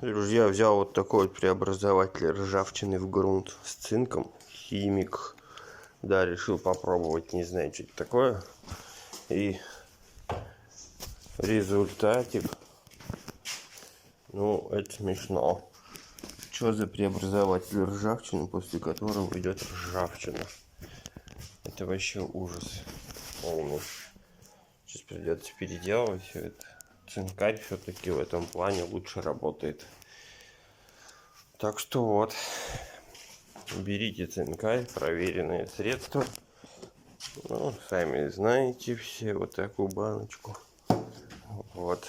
Друзья, взял вот такой вот преобразователь ржавчины в грунт с цинком. Химик. Да, решил попробовать, не знаю, что это такое. И результатик. Ну, это смешно. Что за преобразователь ржавчины, после которого идет ржавчина? Это вообще ужас полный. Сейчас придется переделывать все это. Цинкарь все-таки в этом плане лучше работает. Так что вот, берите цинкарь, проверенное средство. Ну, сами знаете все, вот такую баночку. Вот.